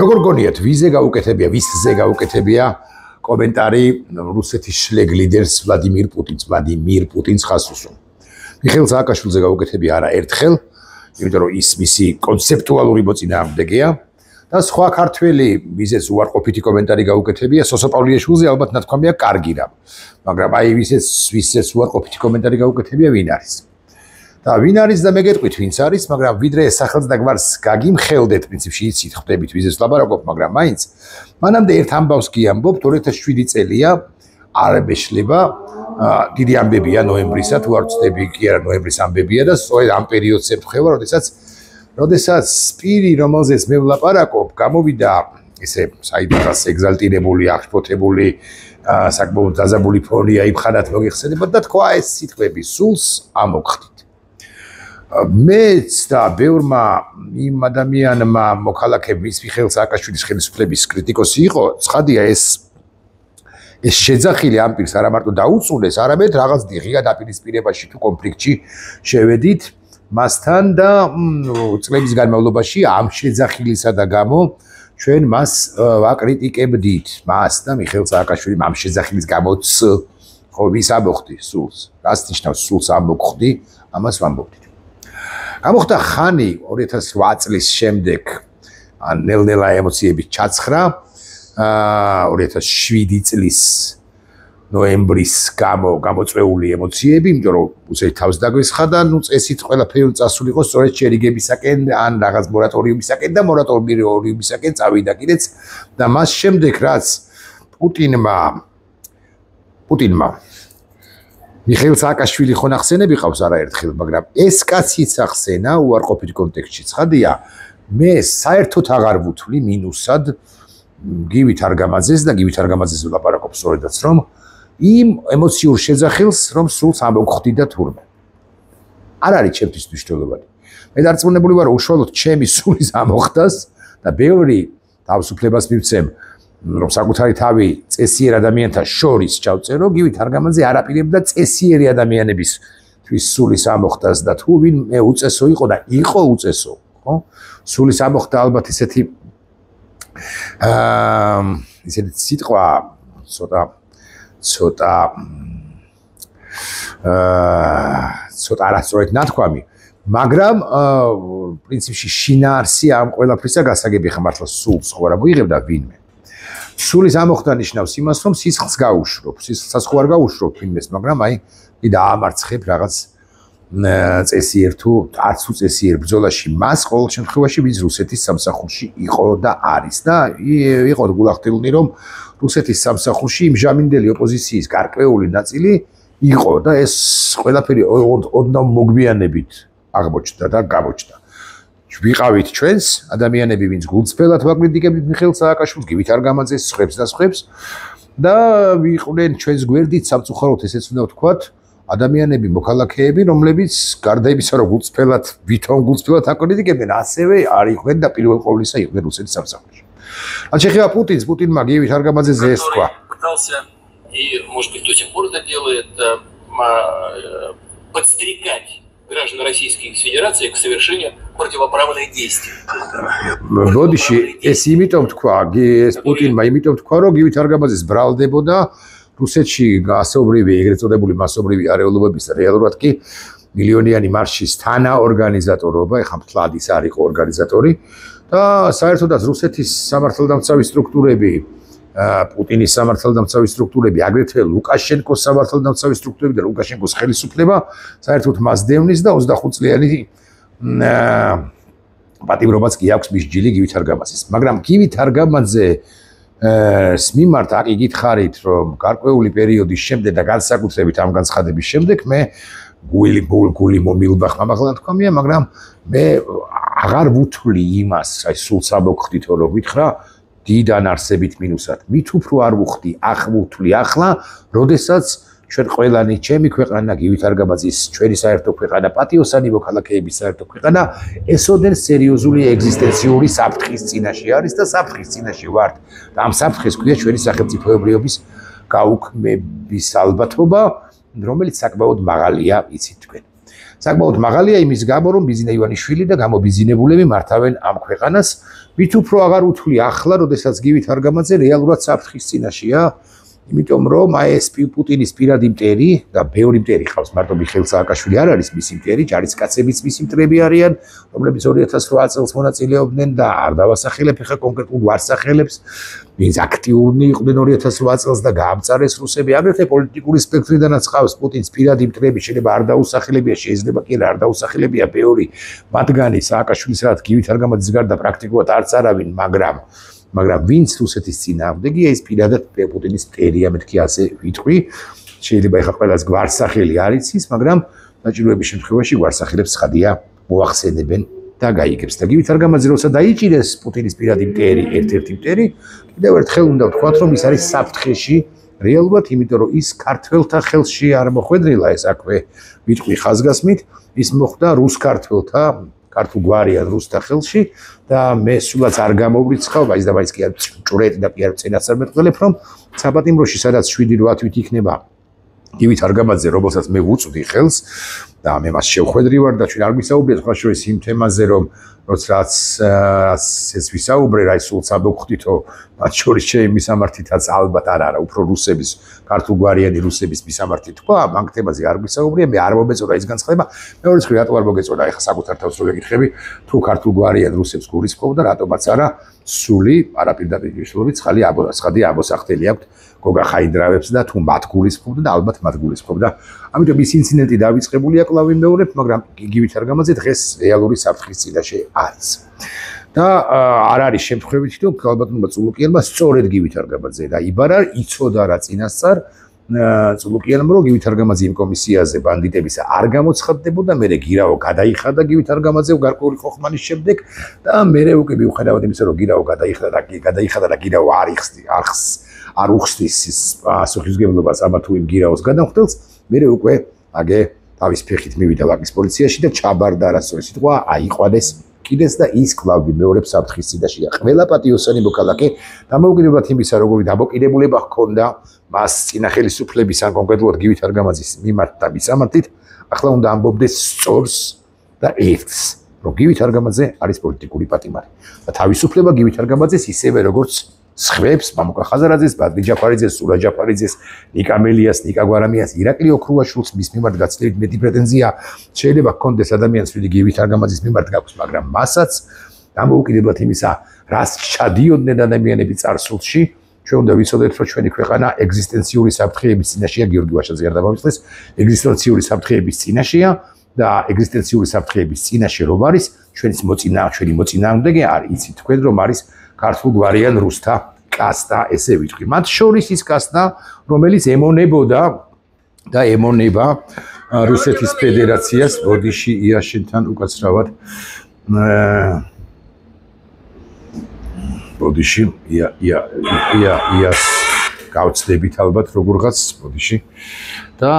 როგორ გონიათ, ვიზე გაუკეთებია, ვისზე გაუკეთებია კომენტარი რუსეთის შლეგ ლიდერს ვლადიმირ პუტინს ხაზს უსვამს. მიხეილ სააკაშვილიძე გაუკეთებია არა ერთხელ, იმიტომ რომ ის მისი კონცეპტუალური მოწინააღმდეგეა და სხვა ქართველი ვიზეს უარყოფითი კომენტარი გაუკეთებია სოსო პავლიაშვილზე ალბათ ნათქვამია კარგი რამ. მაგრამ აი ვიზეს უარყოფითი კომენტარი გაუკეთებია ვინ არის? და ვინ არის და მე გეტყვით ვინც არის, მაგრამ ვიდრე ეს სახელს და გვარს გაგიმხელდეთ პრინციპში იცით ხდებით ვიზეს ლაპარაკობ, მაგრამ მაინც მანამდე ერთ ამბავს გიამბობ 2007 წელია არ მეშლება დიდი ამბებია ნოემბრისა თუ არ ვწდები კი არა ნოემბრის ამბებია და სწორედ ამ პერიოდს ემთხვევა, როდესაც პირი რომელზეც მე ვლაპარაკობ გამოვიდა ესე საიდანაც ეგზალტირებული, აღშფოთებული, საკმაოდ დაზაბული ფონი აიფხანათ მოგიხსენებათ და თქვა ეს სიტყვები სულს ამოგხდით. მეც და ბევრმა იმ ადამიანმა მოქალაქეების მიხეილ სააკაშვილის ხელისუფლების კრიტიკოსი იყო, ცხადია ეს შეძახილი ამ პირს არა მარტო დაუწუნეს, არამედ რაღაც ღია დაპირისპირებაში თუ კონფლიქტში შევედით მასთან და წლების განმავლობაში ამ შეძახილისა და გამო ჩვენ მას ვაკრიტიკებდით. მას და მიხეილ სააკაშვილის ამ შეძახილის გამოც ხო ვის ამოხდი სულს. რას ნიშნავს სულს ამოხდი? ამას ვამბობდით. გამოხდა ხანი 2008 წლის შემდეგ ნელ-ნელა ემოციების წაცხრა 2007 წლის ნოემბრის გამოწვეული ემოციები, იმიტომ რომ უცებ თავს დაგვესხა და წესით ყველაფერი წასულიყო სწორედ შერიგებისაკენ ან რაღაც მორატორიუმისაკენ და მორატორიუმისაკენ წავიდა კიდეც და მას შემდეგ რაც პუტინმა მიხეილ სააკაშვილი ხო ნახსენები ყავს არაერთხელ, მაგრამ ეს კაციც ახსენა უარყოფით კონტექსტში. ცხადია, მე საერთოდ აღარ ვუთვლი მინუსად გივით არგამაძეს და გივით არგამაძეს ვლაპარაკობ სწორედაც რომ იმ ემოციურ შეძახილს რომ სულს ამოგხდი და თურმე. არ არის ჩემთვის მნიშვნელოვანი. მე დარწმუნებული ვარ უშუალოდ ჩემი სულის ამოხდას და ბევრი თავისუფლებას მივცემ რომ საკუთარი თავი წესიერ ადამიანთა შორის ჩავწერო, გივით არგამაძე არაპირებდა წესიერი ადამიანებისთვის სულის ამოხდას და თუ ვინ მე უწესო იყო და იყო უწესო, ხო? სულის ამოხდა ალბათ ისეთი სიტყვა ცოტა არასწორად ნათქვამი, მაგრამ პრინციპში შინაარსი ამ ყველაფრისა გასაგები ხა მართლა სულს ხო არა მოიღებდა ვინმე. სულის ამოხდა ნიშნავს იმას, რომ სისხლს გაუშრობ, სისხლსაც ხო არ გაუშრობ ვინმეს, მაგრამ აი დაამარცხებ რაღაც წესიერ თუ არც უწესიერ ბრძოლაში მას ყოველ შემთხვევაში ვინც რუსეთის სამსახურში იყო და არის და იყო გულახდილნი რომ რუსეთის სამსახურში იმჟამინდელი ოპოზიციის გარკვეული ნაწილი იყო და ეს ყველაფერი ოდნავ მოგვიანებით აღმოჩნდა და გამოჩნდა. ვიყავით ჩვენს ადამიანები ვინც გულწრფელად ვაკრიტიკებდით მიხეილ სააკაშვილს, გივით არგამაძეს, სხვებს და სხვებს და ვიყვნენ ჩვენს გვერდით სამწუხაროდ ესეც უნდა ვთქვათ ადამიანები, მოქალაქეები, რომლებიც გარდა იმისა, რომ გულწრფელად ვითომ აკრიტიკებდნენ, ასევე არ იყვნენ და პირველ ყოვლისა იყვნენ რუსეთის სამსახურში. А შეეხება პუტინმა გივით არგამაძეზე ეს თქვა. И, может быть, до сих пор это делает, подстерегать граждан Российской Федерации к совершению противоправных действий. Бოდიში ეს იმიტომ თქვა, ეს პუტინმა იმიტომ თქვა, რომ გივით არგამაძეს ბრალდებოდა რუსეთში მასობრივი, ეგრეთ წოდებული მასობრივი არეულობების რეალურად კი მილიონიანი მარშის თანაორგანიზატორობა, ეხლა მთლად ის არ იყო ორგანიზატორი და საერთოდაც რუსეთის სამართალდამცავი სტრუქტურები, პუტინის სამართალდამცავი სტრუქტურები, აგრეთვე ლუკაშენკოს სამართალდამცავი სტრუქტურები და ლუკაშენკოს ხელისუფლება საერთოდ მას დევნის და 25 წლიანი პატიმრობაც კი აქვს მის ჯილი გივით არგამაძეს. მაგრამ გივით არგამაძე მიმართ აქ იგითხარით რომ გარკვეული პერიოდის შემდეგ და განსაკუთრებით ამ განცხადების შემდეგ მე გული მომილბა ხმამაღლა თქვამია, მაგრამ მე აღარ ვუთვლი იმას, აი სულს ამოგხდით რომ გითხრა დიდან არსებით მინუსად. მით უფრო არ ვუხდი, ვუთვლი ახლა, როდესაც ჩვენ ყველანი ჩემი ქვეყანა გივით არგამაძის, ჩვენი საერთო ქვეყანა, პატიოსანი მოქალაქეების საერთო ქვეყანა ესოდენ სერიოზული ეგზისტენციური საფრთხის წინაშე არის და საფრთხის წინაშე ვართ. და ამ საფრთხეს ქვია ჩვენი სახელმწიფოებრიობის გაუქმების ალბათობა, რომელიც საკმაოდ მაღალია, იცით თქვენ. საკმაოდ მაღალია იმის გამო, რომ ბიზინა ივანიშვილი და გამობიზინებულები მართავენ ამ ქვეყანას, მით უფრო აღარ უთვლი ახლა, როდესაც გივით არგამაძე რეალურად საფრთხის წინაშეა, იმიტომ რომ აი ეს პუტინის პირადი მტერი და ბევრი მტერი ხავს, მარტო მიხეილ სააკაშვილი არ არის მისი მტერი, ჯარისკაცებიც მისი მტრები არიან, რომლებიც 2008 წელს მონაწილეობდნენ და არ დავასახელებ ხა კონკრეტულ ვარსახელებს, ვინც აქტიურნი იყვნენ 2008 წელს და გაამწარეს რუსები, აგრეთვე პოლიტიკური სპექტრიდანაც ხავს პუტინის პირადი მტრები, შეიძლება არ დაუსახელებია, შეიძლება კი არ დაუსახელებია ბევრი მათგანი სააკაშვილის რაც გივით არგამაძის გარდა პრაქტიკულად არც არავინ, მაგრამ ვინც რუსეთის წინააღმდეგია ის პირადად პუტინის მტერია, მეთქი ასე ვიტყვი. შეიძლება ეხლა ყველას გვარსახელი არ იცის, მაგრამ დაჭიროების შემთხვევაში გვარსახელებს ხადია მოახსენებენ და გაიგებს. და გივით არგამაძე როცა დაიჭირეს პუტინის პირადი მტერი, ერთ-ერთი მტერი, კიდევ ერთხელ უნდა ვთქვათ, რომ ის არის საფრთხეში რეალურად, იმიტომ რომ ის ქართველთა ხელში არ მოხვედრილა, ეს აქვე ვიტყვი ხაზგასმით, ის მოხვდა რუს-ქართველთა ქართულ გვარიან რუსთა ხელში და მე სულაც არ გამოვრიცხავ, ის და მაინც კი არ ჭურეტი და კი არ წინას არ მეტყველებ, რომ საპატიმროში სადაც 7-8 თვით იქნება გივით არგამაძე, რომელსაც მე ვუწვდი ხელს და მე მას შევხვედრი ვარ და ჩვენ არ გვისაუბრეთ სხვა შორის იმ თემაზე, რომ როდესაც ეს ვისაუბრე, რა სულს ამოვხდითო, მათ შორის ჩემი მისამართითაც ალბათ არა, უფრო რუსების, ქართულ გვარიანი რუსების მისამართი თქვა, ამ თემაზე არ გვისაუბრია, მე არ მომეწონა ის განცხადება, მეორე რიცხვი რატო არ მოგეწონა, ეხლა საკუთარ თავს რო ვეკითხები, თუ ქართულ გვარიან რუსებს გულისხმობ და რატომაც არა სული არაპირდაპირ მნიშვნელობით ცხადი ამოსახდელი აქვთ გოგა ხაიდრავებს და თუ მათ გულისხმობ და ალბათ მათ გულისხმობ და ამიტომ ის ინციდენტი დავიწყებულია კვლავ იმეორებ, მაგრამ გივით არგამაძე დღეს რეალური საფრთხის წინაშე არის. და არ არის შემთხვევით, რომ ალბათობა წულუკიანმა სწორედ გივით არგამაძე დაიბარა, იცოდა რა წინასწარ წულუკიანმა, რომ გივით არგამაძე იმ კომისიაზე ბანდიტების არ გამოცხადდებოდა, მერე გირაო გადაიხადა გივით არგამაძე გარკვეული ხოხმანის შემდეგ და მერე უკვე მიუხედავად იმისა, რომ გირაო გადაიხადა და გირაო არ უხსნის პასუხისმგებლობას ამა თუ იმ გირაოს გადამხდელს, მერე უკვე აგე თავის ფეხით მივიდა ვაკის პოლიციაში და ჩაბარდა არასწორი სიტყვა, აიყვანეს კიდეს და ის კვლავ მეორე საფრთხის წინაშეა. ყველა პატიოსანი მოქალაქე დამოუკიდებლად იმისა, როგორი დამოკიდებულება ჰქონდა მას წინა ხელისუფლების ან კონკრეტულად გივით არგამაძის მიმართ და მისამართით, ახლა უნდა ამბობდეს სწორს და ერთს, რომ გივით არგამაძე არის პოლიტიკური პატიმარი. და თავისუფლება გივით არგამაძეს ისევე როგორც სხვებს, მამუკა ხაზარაძეს, ბადრი ჯაფარიძეს, სურა ჯაფარიძეს, ნიკა მელიას, ნიკა გვარამიას, ირაკლი ოქრუაშვილს მის მიმართ გაცილებით მეტი პრეტენზია შეიძლება ჰქონდეს ადამიანს, ვინც გივით არგამაძის მიმართ გაქვს, მაგრამ მასაც დამოუკიდებლად იმისა, რას ჩადიოდნენ ადამიანები წარსულში, ჩვენ უნდა ვიცოდეთ, რომ ჩვენი ქვეყანა ეგზისტენციური საფრთხეების წინაშეა, გიორგი ვაშაძე არ დამამიწყდეს, ეგზისტენციური საფრთხეების წინაშეა და ეგზისტენციური საფრთხეების წინაშე რომ არის, ჩვენი მოწინააღმდეგე არ იცით თქვენ რომ არის ქართულ გვარიან რუსთა კასტა, ესე ვიტყვი. მათ შორის ის კასტა, რომელიც ემონებოდა და ემონება რუსეთის ფედერაციას, ბოდიში იაშენთან უკაცრავად ბოდიში იას გავცდებით ალბათ როგორღაც ბოდიში და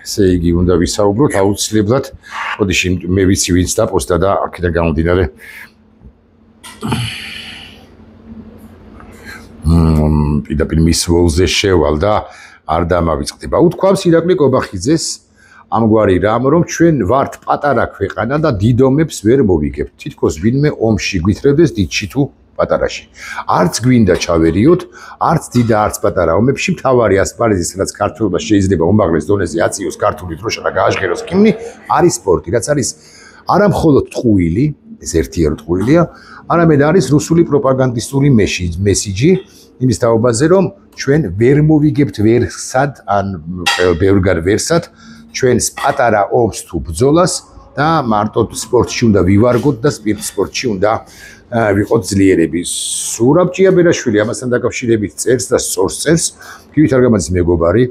ესე იგი უნდა ვისაუბროთ აუცილებლად ბოდიში მე ვიცი ვინც დაპოსტა და აქედან გამომდინარე პირდაპირ მის ვოლზე შევალ და არ დამავიწყდება. უთქვამს ირაკლი კობახიძეს ამგვარი რამ, რომ ჩვენ ვართ პატარა ქვეყანა და დიდ ომებს ვერ მოვიგებთ. თითქოს ვინმე ომში გვითხრევდეს დიდში თუ პატარაში. არც გვინდა ჩავერიოთ, არც დიდ და არც პატარა ომებში მთავარი ასპარეზი, სადაც ქართველობა შეიძლება უმაღლეს დონეზე აწიოს ქართული დროშა და გააჟღეროს ჰიმნი, არის სპორტი, რაც არის არა მხოლოდ ტყუილი, ეს ერთიარო ტყუილია, არამედ არის რუსული პროპაგანდისტული მესიჯი იმის თაობაზე, რომ ჩვენ ვერ მოვიგებთ ვერსად ან ბევრგან ვერსად ჩვენს პატარა ომს თუ ბრძოლას და მარტო სპორტში უნდა ვივარგოთ და სპორტში უნდა ვიყოთ ძლიერები. სურაბ ჭიაბერაშვილი ამასთან დაკავშირებით წერს და სწორს წერს, გივით არგამაძის მეგობარი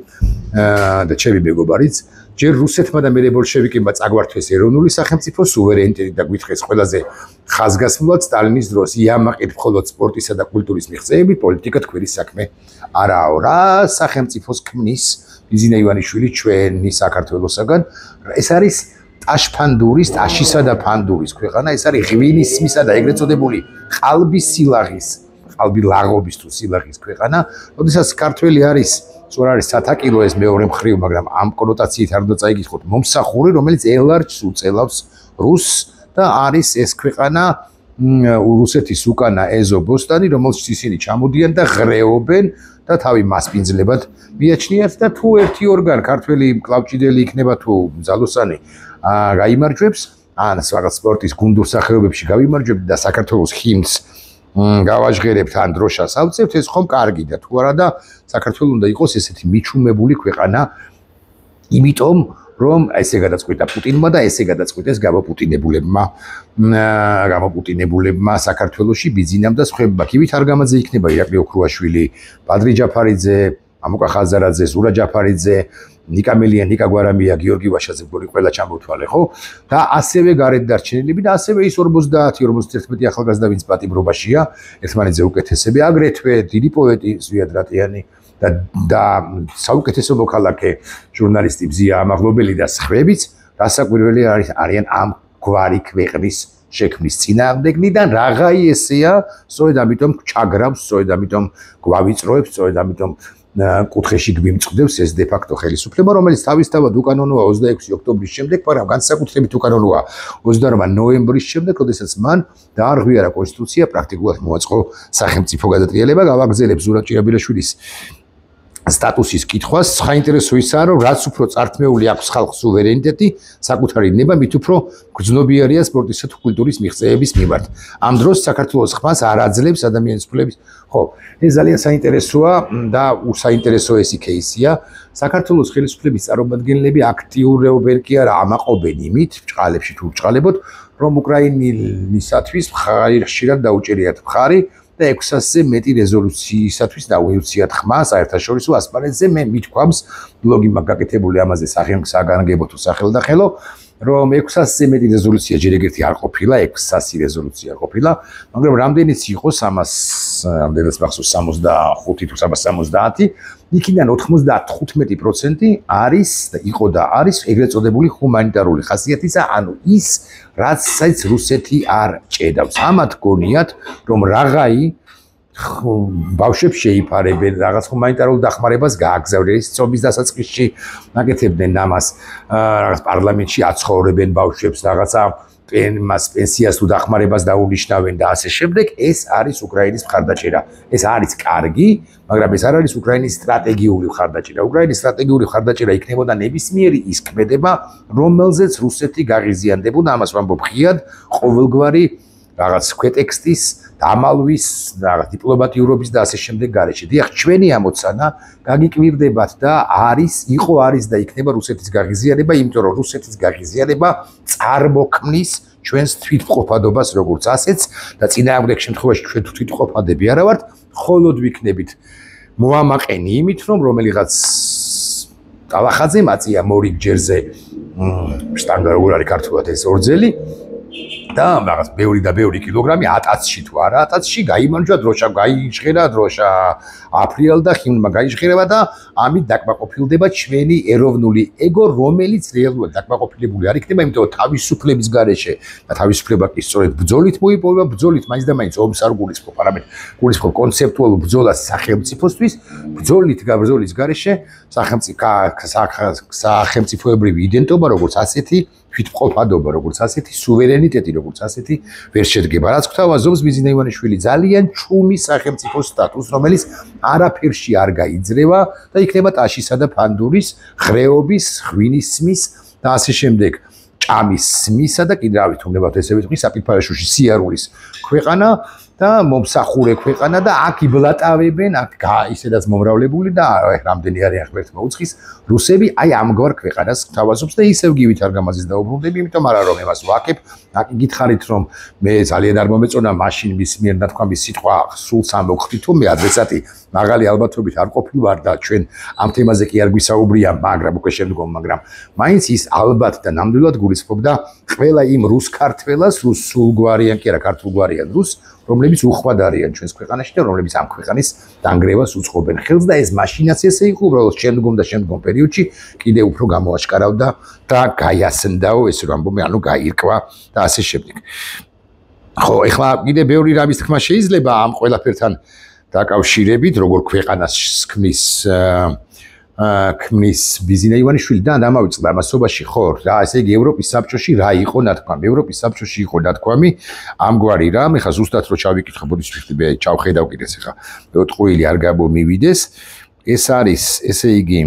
და ჩემი მეგობარიც, ჯერ რუსეთმა და მერე ბოლშევიკებმა წაგვართვეს ეროვნული სახელმწიფო სუვერენიტეტი და გვითხრეს ყველაზე ხაზგასმულად სტალინის დროს იამაყით მხოლოდ სპორტისა და კულტურის მიღწევები, პოლიტიკა თქვენის საქმე არაო. რა სახელმწიფოს ქმნის ბიზინა ივანიშვილი ჩვენი საქართველოსაგან, ეს არის ტაშფანდურის, ტაშისა და ფანდურის ქვეყანა, ეს არის ღვინისმისა და ეგრეთ წოდებული ყალბის სილაღის, ყალბი ლაღობის თუ სილაღის ქვეყანა, როდესაც ქართველი არის სწორ არის სათაკილო ეს მეორე მხრივ, მაგრამ ამ კონოტაციით არ უნდა წაიგიხოთ მომსახური, რომელიც ელარჯს უწელავს რუსს და არის ეს ქვეყანა რუსეთის უკანა ეზობოსტანი, რომელშიც ისინი ჩამოდიან და ღრეობენ და თავი მასპინძლებად მიაჩნიათ და თუ ერთი ორგან ქართველი კლავჭიდელი იქნება თუ ძალოსანი გაიმარჯვებს, ან რაღაც სპორტის გუნდურ სახეობებში გავიმარჯვებთ და საქართველოს ჰიმნს გავაჟღერებთ ან დროშას ავწევთ, ეს ხომ კარგი და თუ არა და საქართველოს უნდა იყოს ესეთი მიჩუმებული ქვეყანა, იმიტომ რომ ესე გადაწყვიტა პუტინმა და ესე გადაწყვიტეს გამოპუტინებულებმა საქართველოში ბიზინამ და სხვებმა. კი ვით არ გამაძე იქნება ირაკლი ოქრუაშვილი, ბადრი ჯაფარიძე, ამუკა ხაზარაძე, ზურა ჯაფარიძე, ნიკა მელია, ნიკა გვარამია, გიორგი ვაშაძე, ყველა ჩამოვთვალე, ხო? და ასევე გარეთ დარჩენილები და ასევე ის 50-51 ახალგაზრდა, ვინც პატიმრობაშია, ერთმანეთზე უკეთესები, აგრეთვე დიდი პოეტი ზვიად რატიანი და საუკეთესო მოქალაქე ჟურნალისტი ბზია ამაღლობელი და სხვებიც რასაკვირველი არიან ამ გვარი ქვეყნის შექმნის წინააღმდეგნი და რაღაცა ესეა, სწორედ ამიტომ ჩაგრავს, სწორედ ამიტომ გვავიწროებს, სწორედ ამიტომ კუთხეში გვიმწყდებს ეს de facto ხელისუფლება, რომელიც თავისთავად უკანონოა 26 ოქტომბრის შემდეგ, მაგრამ განსაკუთრებით უკანონოა 28 ნოემბრის შემდეგ, როდესაც მან დაარღვიარა კონსტიტუცია, პრაქტიკულად მოაწყო სახელმწიფო გადატრიალება, გავაგზავნებ ზურაბ ჭირაბილაშვილის სტატუსის კითხვას, საინტერესო ისაა, რომ რაც უფრო წართმეული აქვს ხალხს სუვერენიტეტი, საკუთარი ნება, მით უფრო გრძნობიარეა სპორტისა თუ კულტურის მიღწევების მიმართ. ამ დროს საქართველოს ხმას არ აძლევს ადამიანის უფლების. ხო, ეს ძალიან საინტერესოა და უსაინტერესო ეს кейსია. საქართველოს ხელისუფლების წარმომადგენლები აქტიურობენ კი არა ამაყობენ იმით, ბჭყალებში თუ ბჭყალებოდ, რომ უკრაინისათვის ხშირად დაუჭერიათ მხარი და 600-ზე მეტი რეზოლუციისათვის დაუეციათ ხმა საერთაშორისო ასპარეზზე. მე მithქვამს ბლოგი მაგაკეთებული ამაზე საგანგებო თუ სახელდახელო, რომ 600-ზე მეტი რეზოლუცია ჯერ ეგერთი არ ყოფილა, 600 რეზოლუცია ყოფილა, მაგრამ რამდენიც იყოს ამას, რამდენიც მახსოვს 65 თუ 370, იქიდან 95% არის და იყო და არის ეგრეთ წოდებული ჰუმანიტარული ხასიათისა, ანუ ის, რაც რუსეთი არ ჭედავს. ამათ გონიათ, რომ რაღაცა ბავშვებს შეიფარებენ, რაღაც ჰუმანიტარულ დახმარებას გააგზავნენ, ცობის დასაწყისში ნაკეთებდნენ ამას, რაღაც პარლამენტში აცხოვრებენ ბავშვებს, რაღაცა პენსიას თუ დახმარებას დაუნიშნავენ და ასე შემდეგ. ეს არის უკრაინის მხარდაჭერა. ეს არის კარგი, მაგრამ ეს არ არის უკრაინის სტრატეგიული მხარდაჭერა. უკრაინის სტრატეგიული მხარდაჭერა იქნებოდა ნებისმიერი ის ქმედება, რომელზეც რუსეთი გაღიზიანდებოდა, ამას ვამბობ ხიად, ყოველგვარი რაღაც ქვეტექსტის, დამალვის, რაღაც დიპლომატიურობის და ასე შემდეგ გარეშე. დიახ, ჩვენი ამოცანა გაგიკვირდებათ და იყო და იქნება რუსეთის გაღიზიანება, იმიტომ რომ რუსეთის გაღიზიანება წარმოქმნის ჩვენს თვითმყოფადობას როგორც ასეც და წინააღმდეგ შემთხვევაში ჩვენ თვითმყოფადები არა ვართ, მხოლოდ ვიქნებით მოამაყენი იმით, რომ რომელიღაც ტალახაძე მაწია მორიგ ჯერზე შტანგა როგორ არის ქართულად ეს ორძელი და რაღაც ბევრი კილოგრამი ატაცში თუ არა ატაცში გაიმარჯვა დროშა გაიჟღერა დროშა აფრიალდა ხიმმა გაიჟღერება და ამით დაკმაყოფილდება ჩვენი ეროვნული ეგო რომელიც რეალურად დაკმაყოფილებული არ იქნება იმიტომ რომ თავისუფლების გარეშე და თავისუფლება კი სწორედ ბრძოლით მოიპოვა ბრძოლით მაინც და მაინც ომს არ გულისხმობ არამედ გულისხმობ კონცეპტუალურ ბრძოლას სახელმწიფოსთვის ბრძოლით გაბრძოლის გარეშე სახელმწიფოებრივი იდენტობა როგორც ასეთი თვითმყოფადობა როგორც ასეთი სუვერენიტეტი როგორც ასეთი ვერ შედგება. რაც გვთავაზობს ბიზინა ივანიშვილი ძალიან ჩუმი სახელმწიფო სტატუსს, რომელიც არაფერში არ გაიძრევა და იქნება ტაშისა და ფანდურის, ხრეობის, ღვინისმის და ასე შემდეგ ჭამის სმისა და კიდევ რავით უნდებათ ესე ვიტყვი საპირფარეშუში სიარულის ქვეყანა და მომსახურე ქვეყანა და აქ იბლატავებენ, აქ ისედაც მომრავლებული და რამდენი არიან ღმერთმა უცხის რუსები, აი ამგვარ ქვეყანას გვთავაზობს და ისევ გივით არ გამაზის დაუბრუნდები, იმიტომ არა რომ ემას ვაკებ, აქ გითხარით რომ მე ძალიან არ მომეწონა მაშინ მის მიერ ნათქვამის სიტყვა სულს ამოგხდი თუ მე ადრესატი მაღალი ალბათობით არ ყოფილვარ და ჩვენ ამ თემაზე კი არ გვისაუბრია, მაგრამ უკვე შემდგომ, მაგრამ მაინც ის ალბათ და ნამდვილად გულისხმობდა ყველა იმ რუს ქართველას, რუს სულგვარიან კი არა ქართულგვარიან რუს რომლებიც უხვად არიან ჩვენს ქვეყანაში და რომლებიც ამ ქვეყანის დანგრევას უწყობენ ხელს და ეს მაშინაც ესე იყო უბრალოდ შემდგომ პერიოდში კიდევ უფრო გამოაშკარავდა და გაიასნდაო ეს რომ ამბობენ ანუ გაირკვა და ასე შემდეგ. ხო, ეხლა კიდევ ბევრი რამის თქმა შეიძლება ამ ყველაფერთან დაკავშირებით, როგორ ქვეყანას ქმნის ქმნის ბიზინა ივანიშვილი და დამავიწყდა მასობაში ხო რა ესე იგი ევროპის საბჭოში რა იყო ნათქვამი ევროპის საბჭოში იყო ნათქვამი ამგვარი რამ ეხა ზუსტად რო ჩავიკითხე ბოდიშფრიფტი ჩავხედავ კიდეს ეხა ოთხუილი არ გამომივიდეს ეს არის ესე იგი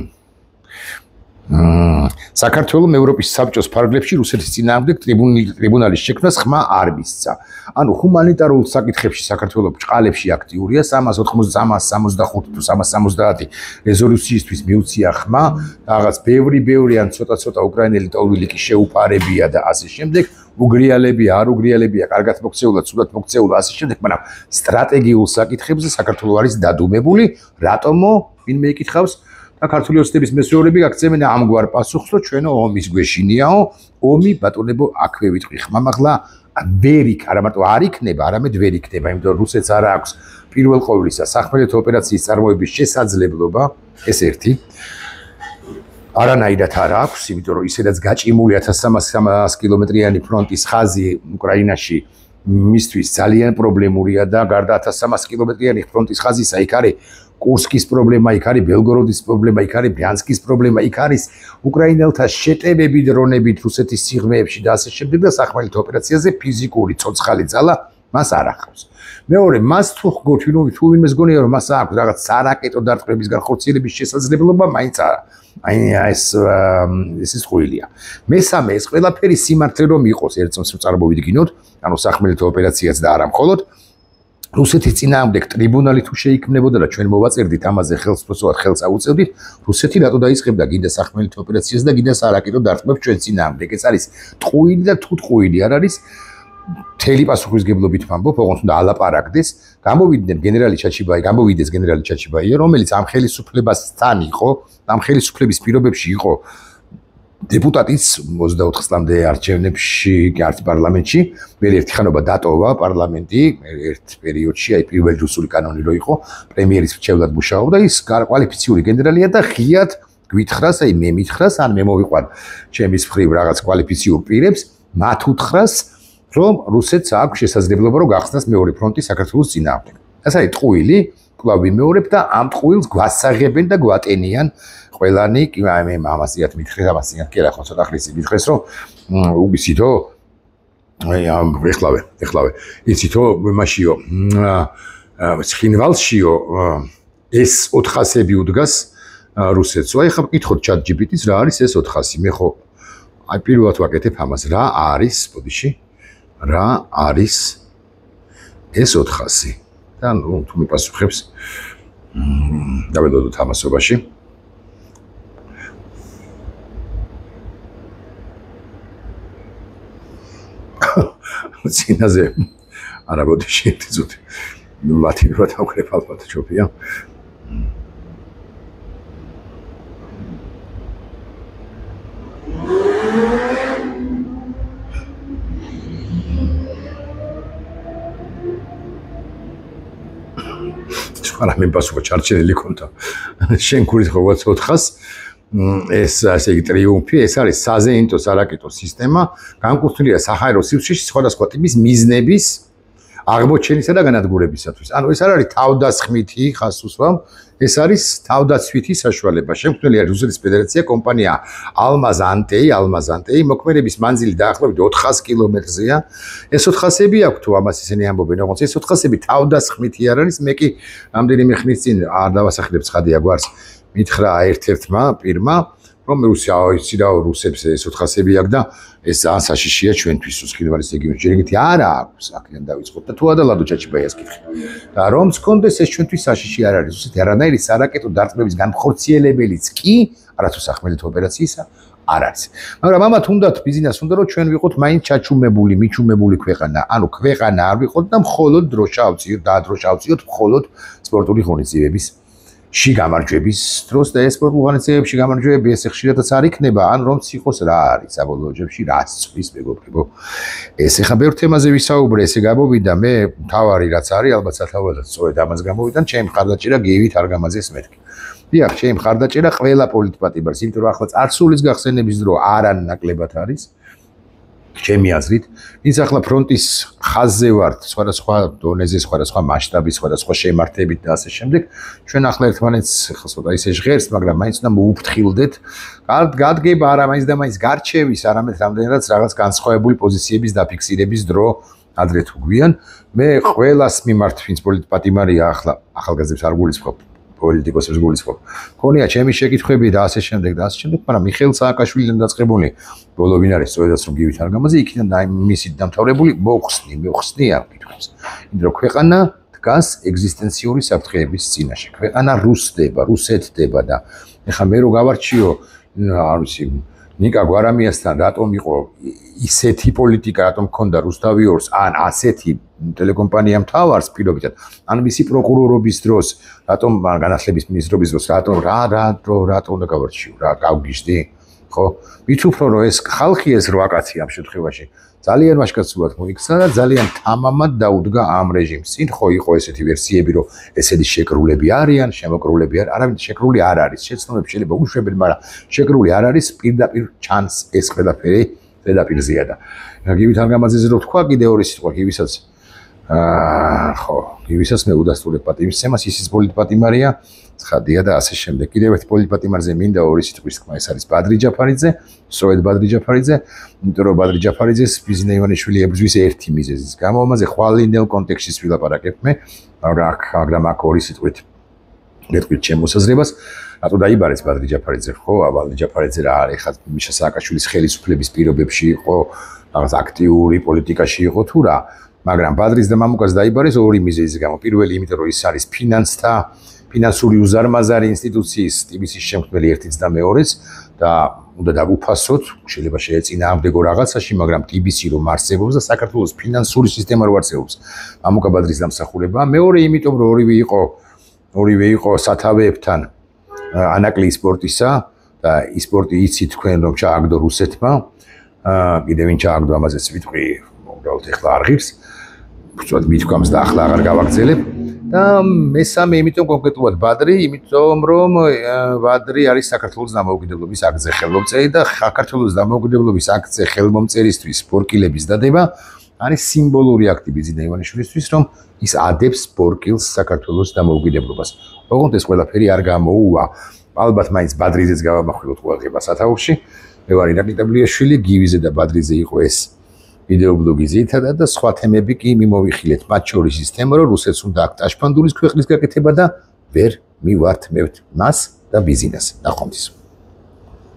საქართველოს ევროპის საბჭოს ფარგლებში რუსეთის წინააღმდეგ ტრიბუნალის შექმნას ხმა არ მისცა. ანუ ჰუმანიტარულ საკითხებში საქართველოს ბჭყალებში აქტიურია 365 თუ 370 რეზოლუციისთვის მიუცია ხმა, რაღაც ბევრი ან ცოტა უკრაინელი ტოლვილი კი შეუფარებია და ასე შემდეგ. უგრიალებია, არ უგრიალებია, კარგად მოქცეულა, ცუდად მოქცეულა, ასე შემდეგ, მაგრამ სტრატეგიულ საკითხებზე საქართველოს არის დადუმებული, რატომო ვინმე იკითხავს და ქართული ოცნების მესეურები გაქცევენ ამგვარ პასუხს, რომ ჩვენო ომის გვეშინიაო, ომი ბატონებო აქვე ვიტყვი ხმამაღლა ვერ იქ, არა მარტო არ იქნება, არამედ ვერ იქნება, იმიტომ რომ რუსეთს არ აქვს პირველ ყოვლისა სახმელეთო ოპერაციის წარმოების შესაძლებლობა, ეს ერთი. არანაირად არ აქვს, იმიტომ რომ ისედაც გაჭიმული 1300 კილომეტრიანი ფრონტის ხაზი უკრაინაში მისთვის ძალიან პრობლემურია და გარდა 1300 კილომეტრიანი ფრონტის ხაზისა იქ არის კურსკის პრობლემა, იქ არის ბელგოროდის პრობლემა, იქ არის ბრიანსკის პრობლემა, იქ არის უკრაინელთა შეტევები დრონებით რუსეთის სიღრმეებში და ასე შემდეგ და სახმელეთო ოპერაციაზე ფიზიკური ცოცხალი ძალა მას არ ახავს. მეორე, მას თუ გქონდათ ვინმეს გონია რომ მას აქვს რაღაც სარაკეტო დარტყმების განხორციელების შესაძლებლობა, მაინც არა. ეს ხუილია. მესამე, ეს ყველაფერი სიმართლე რომ იყოს, ერთწამს წარმოვიდგინოთ, ანუ სახმელეთო ოპერაციაც და არა მხოლოდ რუსეთის წინააღმდეგ ტრიბუნალი თუ შეიქმნებოდა და ჩვენ მოვაწერდით ამაზე ხელს აუწევდით, რუსეთი რატო დაიწყებდა გინდა სახმელეთო ოპერაციას და გინდა სარაკეტო დარტყმებს ჩვენ წინააღმდეგ. ეს არის ტყუილი და თუ ტყუილი არ არის მთელი პასუხისგებლობით ვამბობ, ოღონდ უნდა ალაპარაკდეს, გამოვიდეს გენერალი ჩაჩიბაია, რომელიც ამ ხელისუფლებასთან იყო, ამ ხელისუფლების პირობებში იყო დეპუტატის 24 წლამდე არჩევნებში, პარლამენტში, მე ერთი ხანობა დატოვა პარლამენტი, ერთ პერიოდში, აი პირველი რუსული კანონი რო იყო, პრემიერის მრჩევლად მუშაობდა, ის კვალიფიციური გენერალია და ღიად გვითხრას, აი მე მითხრას, ან მე მოვიყვან ჩემის მხრივ რაღაც კვალიფიციურ პირებს, მათ უთხრას რომ რუსეთს აქვს შესაძლებლობა რომ გახსნას მეორე ფრონტი საქართველოს წინააღმდეგ. ეს არის ტყუილი, კვლავ ვიმეორებ და ამ ტყუილს გვასაღებენ და გვატენიან ყველანი, მე ამასიათ მითხრეს, ამასიათ კი არა ხო ცოტა ხნის მითხრეს რომ უბისითო აი ეხლავე იცითო მაშიო ცხინვალშიო ეს 400-ები უდგას რუსეთს. აი ხა მკითხოთ ChatGPT-ს რა არის ეს 400? მე ხო აი პირველად ვაკეთებ ამას, რა არის, ბოდიში რა არის ეს 400 და ნუ თუ მიპასუხებს დავედოდოთ ამასობაში წინაზე არაბოდი შეიტიზოთ ლათინურად ავკრებ ალბათ ჩოფია არა მე პასუხი ჩარჩენილი ქონდა შენ გულით ხო 400-ს ეს ასე იგი ტრიუმფი ეს არის საზეინტო სარაკეტო სისტემა განკუთვნილია საჰაერო სივრცეში სხვადასხვა ტიპის მიზნების აღმოჩენისა და განადგურებისათვის. ანუ ეს არ არის თავდასხმითი ხას უსვამ, ეს არის თავდაცვითი საშუალება. შემქმნელია რუსეთის ფედერაცია კომპანია ალმაზანტეი, მოქმედების მანძილი დაახლოებით 400 კილომეტრზეა. ეს 400-ები აქვს თუ ამას ისინი ამბობენ, როგორც ეს 400-ები თავდასხმითი არ არის, მე კი რამდენიმე ხნის წინ არ დავასახლებ ცხადია გვარს. მითხრა ერთ-ერთმა პირმა რომ რუსებს ეს 400-ები აქვს და ეს ასაშიშია ჩვენთვის უსქილვალის რეგიონში. ჯერიგითი არა აქვს, აქედან დავიწყოთ და თუ ადალადო ჩაჩიბაიას კითხე. და რომც კონდეს ეს ჩვენთვის საშიში არ არის. რუსეთი არანაირი სარაკეტო დარტყმების განხორციელებელიც კი, არათუ სახმელეთო ოპერაციისა არ არის. მაგრამ ამათ უნდათ ბიზნეს უნდა რომ ჩვენ ვიყოთ მაინც ჩაჩუმებული, მიჩუმებული ქვეყანა. ანუ ქვეყანა არ ვიყოთ და მხოლოდ დროშა ავწიოთ მხოლოდ სპორტული ღონისძიებების შიგამარჯვების დროს და ეს სპორტულ ღონისძიებებში გამარჯვებები ეს ხშირადაც არ იქნება, ან რომც იყოს რა არის საბოლოო ჯამში რას წვის მეგობრებო. ეს ახლა ბევრ თემაზე ვისაუბრე, ესე გამოვიდა მე თავარი რაც არის, ალბათ სათავადაც სწორედ ამას გამოვიდა, ჩემი მხარდაჭერა გივით არ გამაზეს მეთქი. დიახ, ჩემი მხარდაჭერა ყველა პოლიტპატიმარს, იმიტომ რომ ახლა წარსულის გახსენების დრო არანაკლებად არის. ჩემი აზრით, ის ახლა ფრონტის ხაზზე ვართ, სხვადასხვა დონეზე, სხვადასხვა მასშტაბით, სხვადასხვა შემართებით და ასე შემდეგ. ჩვენ ახლა ერთმანეთს ცოტა ისე ჟღერს, მაგრამ მაინც უნდა მოუფრთხილდეთ. გადგება არა მაინც და მაინც გარჩევის, არამედ რამდენადაც რაღაც განსხვავებული პოზიციების დაფიქსირების დრო ადრე თუ გვიან. მე ყველას მიმართ, ვინც პოლიტპატიმარია ახლა ახალგაზრდებს არ გულისხმობ. პოლიტიკოსებს გულისხმობ. ქონია ჩემი შეკითხვები და ასე შემდეგ, მაგრამ მიხეილ სააკაშვილიდან დაწყებული ბოლო ვინ არის სწორედაც რომ გივით არ გამაზე, იქიდან მისით დამთავრებული მოხსნი არ მითხრობს. იმიტომ რომ ქვეყანა დგას ეგზისტენციური საფრთხეების წინაშე. ქვეყანა რუსეთდება და ეხლა მე რო გავარჩიო, არ ვიცი, ნიკა გვარამიასთან რატომ იყო ისეთი პოლიტიკა, რატომ ქონდა რუსთავი ორს, ან ასეთი ტელეკომპანია მთავარს პირობითად, ან მისი პროკურორობის დროს, რატომ განათლების მინისტრობის დროს, რატომ უნდა გავარჩიო, რა გავგიჟდი, ხო? მით უფრო რომ ეს ხალხი ეს 8 კაცი ამ შემთხვევაში ძალიან ვაშკაცურად მოიქცა და ძალიან თამამად დაუდგა ამ რეჟიმს. წინ ხო იყო ესეთი ვერსიები, რომ ესეთი შეკრულები არიან, შემოკრულები არ, არავინ შეკრული არ არის. შეცდომები შეიძლება უშვებენ, მაგრამ შეკრული არ არის, პირდაპირ ჩანს ეს ყველაფერი ზედაპირზეა და გივით არგამაძეზე რო თქვა კიდე ორი სიტყვა გივისაც ხო, გივისაც მე უდასტურებ პატივისცემას, ისიც პოლიტპატიმარია, ცხადია და ასე შემდეგ. კიდევ ერთი პოლიტპატიმარზე მინდა ორი სიტყვის თქმა, ეს არის ბადრი ჯაფარიძე, სწორედ ბადრი ჯაფარიძე, იმიტომ რომ ბადრი ჯაფარიძეს ბიზნე ივანიშვილი ებრძვის ერთი მიზეზის გამო, ამაზე ხვალინდელ კონტექსტში ვილაპარაკებ მე, მაგრამ აქ ორი სიტყვით გეტყვით ჩემ მოსაზრებას, რატო დაიბარეს ბადრი ჯაფარიძე, ხო, ბადრი ჯაფარიძე რა არის, ხა მიშა სააკაშვილის ხელისუფლების პირობებში იყო, რაღაც აქტიური პოლიტიკაში იყო თუ რა, მაგრამ ბადრის და მამუკას დაიბარეს ორი მიზეზის გამო. პირველი, იმიტომ რომ ის არის ფინანსური უზარმაზარი ინსტიტუციის ტიბისის შემქმნელი ერთიც და მეორეც და უნდა დაგუფასოთ, შეიძლება შეეწინააღმდეგო რაღაცაში, მაგრამ ტიბისი რომ არსებობს და საქართველოს ფინანსური სისტემა რომ არსებობს, მამუკა ბადრის დამსახურება. მეორე, იმიტომ რომ ორივე იყო სათავეებთან ანაკლი სპორტისა და ის სპორტი იცით თქვენ რომ ჩააგდო რუსეთმა, კიდევ ვინ ჩააგდო ამაზეც ვიტყვი, უბრალოდ ეხლა არ ღირს. უბრალოდ მithქვამს და ახლა აღარ გავაგრძელებ. და მესამე, იმიტომ კონკრეტულად ბადრი, იმიტომ რომ ბადრი არის საქართველოს დამოუკიდებლობის აქტზე ხელმომწერი და საქართველოს დამოუკიდებლობის აქტზე ხელმომწერისთვის სპორკილების დადება არის სიმბოლური აქტი ბიზნე ივანიშვილისთვის, რომ ის ადებს სპორკილს საქართველოს დამოუკიდებლობას. ოღონდ ეს ყველაფერი არ გამოუვა. ალბათ მაინც ბადრიზეც გავამახვილოთ ყურადღება სათაურში. მე ვარ ირაკლი ტაბლიაშვილი, გივიზე და ბადრიზე იყო ეს ვიდეობლოგი ძირითადად და სხვა თემები კი მიმოვიხილეთ, მათ შორის ის თემა, რომ რუსეთს უნდა აქ ტაშფანდურის ქვეყნის გაკეთება და ვერ მივართმევთ მას და ბიზნესს. ნახვამდის.